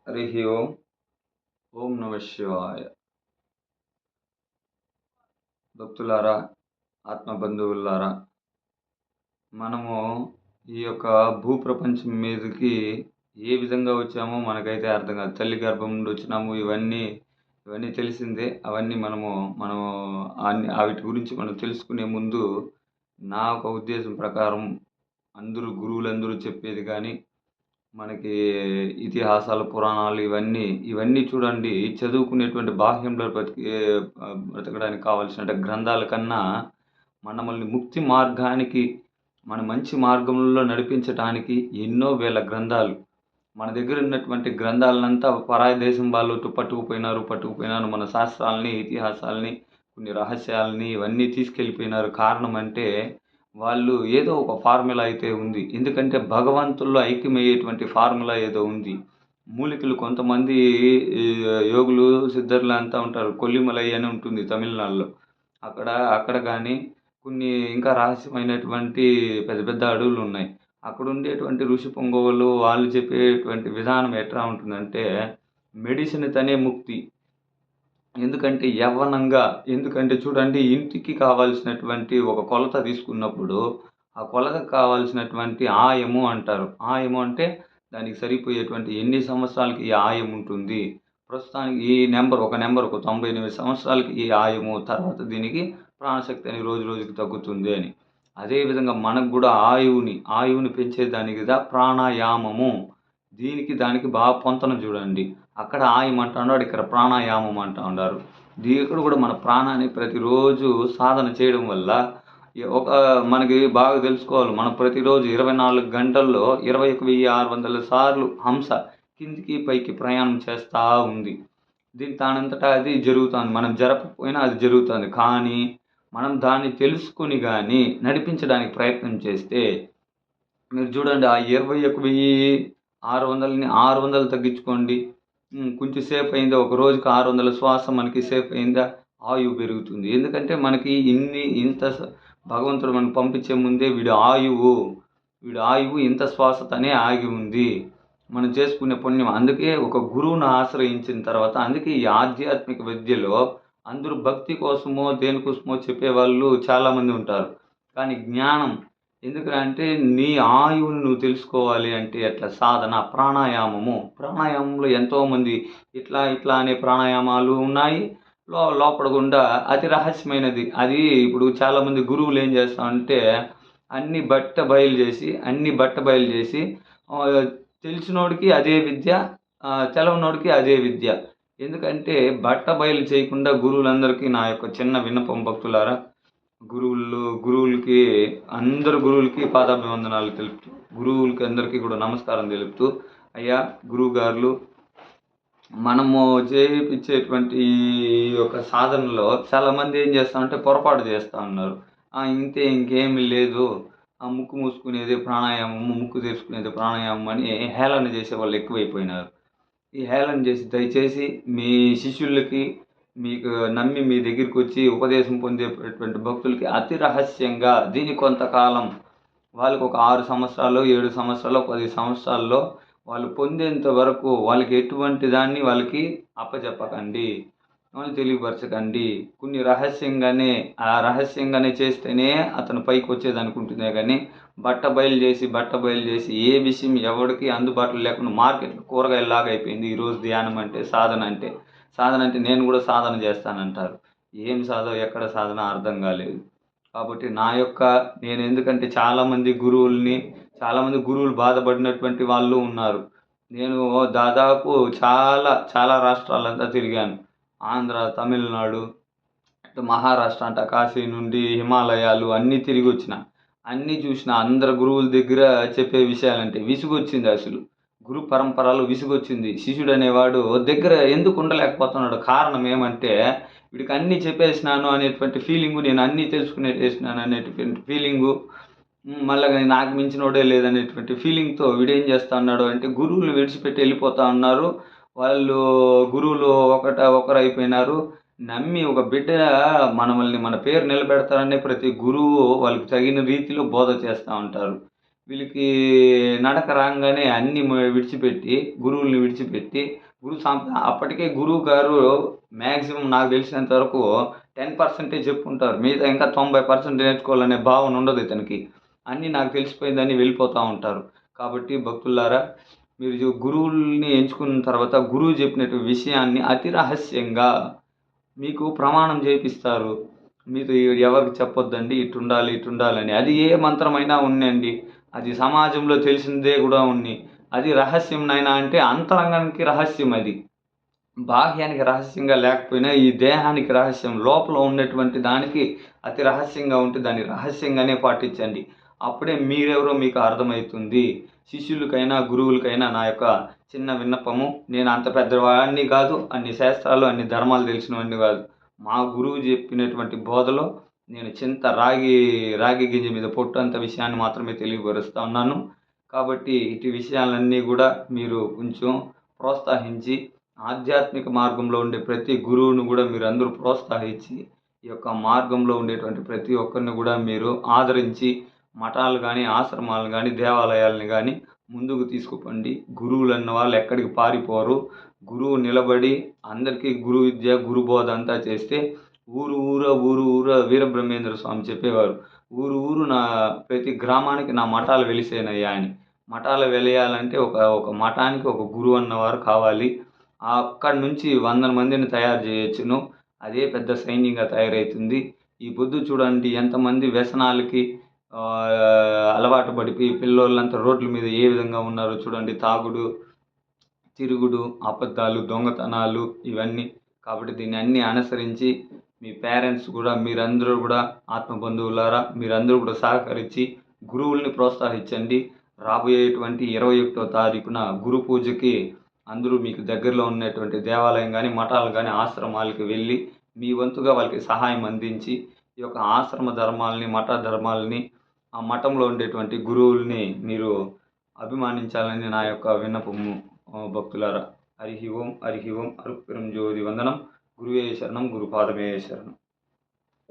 హరి ఓం. ఓం నమ శివాయ. భక్తులారా, ఆత్మబంధువులారా, మనము ఈ యొక్క భూప్రపంచం మీదకి ఏ విధంగా వచ్చామో మనకైతే అర్థం కాదు. తల్లి గర్భం నుండి వచ్చినాము, ఇవన్నీ తెలిసిందే. అవన్నీ మనము వాటి గురించి మనం తెలుసుకునే ముందు నా ఒక ఉద్దేశం ప్రకారం గురువులందరూ చెప్పేది కానీ, మనకి ఇతిహాసాలు, పురాణాలు ఇవన్నీ చూడండి, చదువుకునేటువంటి బాహ్యంలో బ్రతకడానికి కావాల్సిన గ్రంథాల కన్నా మనల్ని ముక్తి మార్గానికి, మన మంచి మార్గంలో నడిపించడానికి ఎన్నో వేల గ్రంథాలు మన దగ్గర ఉన్నటువంటి గ్రంథాలనంతా పరాయి దేశం వాళ్ళు పట్టుకుపోయినారు మన శాస్త్రాలని, ఇతిహాసాలని, కొన్ని రహస్యాలని ఇవన్నీ తీసుకెళ్ళిపోయినారు. కారణం అంటే వాళ్ళు ఏదో ఒక ఫార్ములా అయితే ఉంది. ఎందుకంటే భగవంతుల్లో ఐక్యమయ్యేటువంటి ఫార్ములా ఏదో ఉంది. మూలికలు కొంతమంది యోగులు, సిద్ధర్లు అంతా ఉంటారు. కొల్లిమలై అని ఉంటుంది తమిళనాడులో. అక్కడ కానీ కొన్ని ఇంకా రహస్యమైనటువంటి పెద్ద పెద్ద అడవులు ఉన్నాయి. అక్కడ ఉండేటువంటి ఋషి పొంగవులు వాళ్ళు చెప్పేటువంటి విధానం ఎట్లా ఉంటుందంటే, మెడిసిన్ తనే ముక్తి. ఎందుకంటే చూడండి, ఇంటికి కావాల్సినటువంటి ఒక కొలత తీసుకున్నప్పుడు ఆ కొలతకు కావాల్సినటువంటి ఆయము అంటారు. ఆయము అంటే దానికి సరిపోయేటువంటి ఎన్ని సంవత్సరాలకి ఈ ఆయం ఉంటుంది. ప్రస్తుతానికి ఈ ఒక నెంబర్ 98 సంవత్సరాలకి ఈ ఆయము, తర్వాత దీనికి ప్రాణశక్తి అని రోజు రోజుకి తగ్గుతుంది అని. అదేవిధంగా మనకు కూడా ఆయువుని పెంచేదానికి కదా ప్రాణాయామము. దానికి బాగా పొంతన చూడండి. అక్కడ ఆయం అంటా ఉన్నాడు, ఇక్కడ ప్రాణాయామం అంటా ఉన్నారు. ఇక్కడ కూడా మన ప్రాణాన్ని ప్రతిరోజు సాధన చేయడం వల్ల మనకి బాగా తెలుసుకోవాలి. మనం ప్రతిరోజు 24 గంటల్లో 21,600 సార్లు హంస కిందికి పైకి ప్రయాణం చేస్తూ ఉంది. దానంతటా అది జరుగుతుంది. మనం జరపకపోయినా అది జరుగుతుంది. కానీ మనం దాన్ని తెలుసుకుని కానీ నడిపించడానికి ప్రయత్నం చేస్తే, మీరు చూడండి, ఆ 21,600ని 600 తగ్గించుకోండి. కొంచెం సేపు అయిందా, ఒక రోజుకి 600 శ్వాస మనకి సేపు అయిందా, ఆయువు పెరుగుతుంది. ఎందుకంటే మనకి ఇంత భగవంతుడు మనం పంపించే ముందే వీడి ఆయువు ఇంత శ్వాసతోనే ఆగి ఉంది. మనం చేసుకునే పుణ్యం. అందుకే ఒక గురువును ఆశ్రయించిన తర్వాత, అందుకే ఈ ఆధ్యాత్మిక విద్యలో అందరూ భక్తి కోసమో దేనికోసమో చెప్పేవాళ్ళు చాలామంది ఉంటారు. కానీ జ్ఞానం ఎందుకంటే నీ ఆయువుని నువ్వు తెలుసుకోవాలి అంటే ఎట్లా? సాధన, ప్రాణాయామంలో ఎంతోమంది ఇట్లా అనే ప్రాణాయామాలు ఉన్నాయి. లోపల గుండా అతి రహస్యమైనది అది. ఇప్పుడు చాలామంది గురువులు ఏం చేస్తామంటే అన్ని బట్ట బయలు చేసి తెలిసినోడికి అదే విద్య, తెలవనోడికి అదే విద్య. ఎందుకంటే బట్ట బయలు చేయకుండా గురువులందరికీ నా యొక్క చిన్న విన్నపం, భక్తులారా, అందరు గురువులకి పాదాభివందనాలు తెలుపుతూ, గురువులకి అందరికీ కూడా నమస్కారం తెలుపుతూ, అయ్యా గురువుగారులు, మనము చేయించేటువంటి ఈ యొక్క సాధనలో చాలామంది ఏం చేస్తామంటే పొరపాటు చేస్తూ ఉన్నారు. ఇంకేమీ లేదు, ఆ ముక్కు మూసుకునేది ప్రాణాయామం, ముక్కు తెరుచుకునేది ప్రాణాయామం అని హేళన చేసే వాళ్ళు ఎక్కువైపోయినారు. ఈ హేళన చేసి దయచేసి మీ శిష్యులకి, మీకు నమ్మి మీ దగ్గరికి వచ్చి ఉపదేశం పొందేటువంటి భక్తులకి అతి రహస్యంగా దీని కొంతకాలం వాళ్ళకి ఒక 6 సంవత్సరాలు, 7 సంవత్సరాలు, 10 సంవత్సరాల్లో వాళ్ళు పొందేంత వరకు వాళ్ళకి ఎటువంటి దాన్ని వాళ్ళకి అప్పచెప్పకండి, వాళ్ళు తెలియపరచకండి. కొన్ని రహస్యంగానే చేస్తేనే అతను పైకి వచ్చేదానికి ఉంటుందే కానీ బట్ట బయలు చేసి ఏ విషయం ఎవరికి అందుబాటులో లేకుండా మార్కెట్లో కూరగాయలాగా అయిపోయింది ఈరోజు ధ్యానం అంటే, సాధన అంటే నేను కూడా సాధన చేస్తానంటారు. ఏం సాధన, ఎక్కడ సాధన అర్థం కాలేదు. కాబట్టి నేను ఎందుకంటే చాలామంది గురువులు బాధపడినటువంటి వాళ్ళు ఉన్నారు. నేను దాదాపు చాలా రాష్ట్రాలంతా తిరిగాను. ఆంధ్ర, తమిళనాడు, మహారాష్ట్ర అంట, కాశీ నుండి హిమాలయాలు అన్నీ తిరిగి వచ్చిన, అన్నీ చూసిన. అందరు గురువుల దగ్గర చెప్పే విషయాలంటే విసుగొచ్చింది. అసలు గురు పరంపరలో విసుగొచ్చింది. శిష్యుడు అనేవాడు దగ్గర ఎందుకు ఉండలేకపోతున్నాడు? కారణం ఏమంటే వీడికి అన్నీ చెప్పేసినాను అనేటువంటి ఫీలింగు, నేను అన్నీ తెలుసుకునేసినాను అనేటువంటి ఫీలింగు, మళ్ళీ నాకు మించినోడే లేదనేటువంటి ఫీలింగ్తో వీడేం చేస్తా ఉన్నాడు అంటే గురువులు విడిచిపెట్టి వెళ్ళిపోతా ఉన్నారు. వాళ్ళు గురువులు ఒకరు అయిపోయినారు. నమ్మి ఒక బిడ్డ మన పేరు నిలబెడతారనే ప్రతి గురువు వాళ్ళకి తగిన రీతిలో బోధ చేస్తూ ఉంటారు. వీళ్ళకి నడక రాంగానే అన్నీ విడిచిపెట్టి, గురువుల్ని విడిచిపెట్టి, అప్పటికే గురువు గారు మ్యాక్సిమం నాకు తెలిసినంత వరకు 10% చెప్పుంటారు. మిగతా ఇంకా 90% నేర్చుకోవాలనే భావన ఉండదు ఇతనికి. అన్నీ నాకు తెలిసిపోయిందని వెళ్ళిపోతా ఉంటారు. కాబట్టి భక్తులారా, మీరు గురువుల్ని ఎంచుకున్న తర్వాత గురువు చెప్పినటు విషయాన్ని అతి రహస్యంగా మీకు ప్రమాణం చేపిస్తారు. మీతో ఎవరికి చెప్పొద్దండి, ఇటుండాలి, ఇటుండాలని. అది ఏ మంత్రమైనా ఉన్నియండి. అది సమాజంలో తెలిసిందే గూడా ఉన్ని. అది రహస్యంనైనా అంటే అంతరంగానికి రహస్యం అది. బాహ్యానికి రహస్యంగా లేకపోయినా ఈ దేహానికి రహస్యం. లోపల ఉన్నటువంటి దానికి అతి రహస్యంగా ఉంటే దాన్ని రహస్యంగానే పాటించండి. అప్పుడే మీరెవరో మీకు అర్థమైతుంది. శిష్యులకైనా, గురువులకైనా నా యొక్క చిన్న విన్నపము. నేను అంత పెద్దవాడిని కాదు. అన్ని శాస్త్రాలు, అన్ని ధర్మాలు తెలిసినవాడిని కాదు. మా గురువు చెప్పినటువంటి బోధలో నేను చింత రాగి గింజ మీద పొట్టంత విషయాన్ని మాత్రమే తెలియపరుస్తా ఉన్నాను. కాబట్టి ఇటు విషయాలన్నీ కూడా మీరు కొంచెం ప్రోత్సహించి, ఆధ్యాత్మిక మార్గంలో ఉండే ప్రతి గురువును కూడా మీరందరూ ప్రోత్సహించి, ఈ యొక్క మార్గంలో ఉండేటువంటి ప్రతి ఒక్కరిని కూడా మీరు ఆదరించి, మఠాలు గానీ, ఆశ్రమాలను గానీ, దేవాలయాలను గానీ ముందుకు తీసుకుపొండి. గురువులన్న వాళ్ళు ఎక్కడికి పారిపోరు. గురువు నిలబడి అందరికీ గురు విద్య, గురుబోధ అంతా చేస్తే ఊరు ఊరా వీరబ్రహ్మేంద్ర స్వామి చెప్పేవారు. ఊరున ప్రతి గ్రామానికి నా మఠాలు వెలిసేనయ్యా అని. మఠాలు వెలియాలంటే ఒక మఠానికి ఒక గురువు అన్నవారు కావాలి. అక్కడి నుంచి 100 మందిని తయారు చేయొచ్చును. అదే పెద్ద సైన్యంగా తయారవుతుంది. ఈ పొద్దు చూడండి ఎంతమంది వ్యసనాలకి అలవాటు పడిపోయి పిల్లోళ్ళంతా రోడ్ల మీద ఏ విధంగా ఉన్నారో చూడండి. తాగుడు, తిరుగుడు, అబద్ధాలు, దొంగతనాలు ఇవన్నీ. కాబట్టి దీన్ని అన్నీ అనుసరించి మీ పేరెంట్స్ కూడా మీరందరూ కూడా ఆత్మబంధువులారా మీరందరూ కూడా సహకరించి గురువుల్ని ప్రోత్సహించండి. రాబోయేటువంటి 21వ తారీఖున గురు పూజకి అందరూ మీకు దగ్గరలో ఉన్నటువంటి దేవాలయం కానీ, మఠాలు కానీ, ఆశ్రమాలకు వెళ్ళి మీ వంతుగా వాళ్ళకి సహాయం అందించి ఈ యొక్క ఆశ్రమ ధర్మాలని, మఠ ధర్మాలని, ఆ మఠంలో ఉండేటువంటి గురువుల్ని మీరు అభిమానించాలని నా యొక్క విన్నపము భక్తులారా. హరి ఓం, హరి ఓం, అరుప్పురం జ్యోతి వందనం. గురువే శరణం, గురుపాదమే శరణం.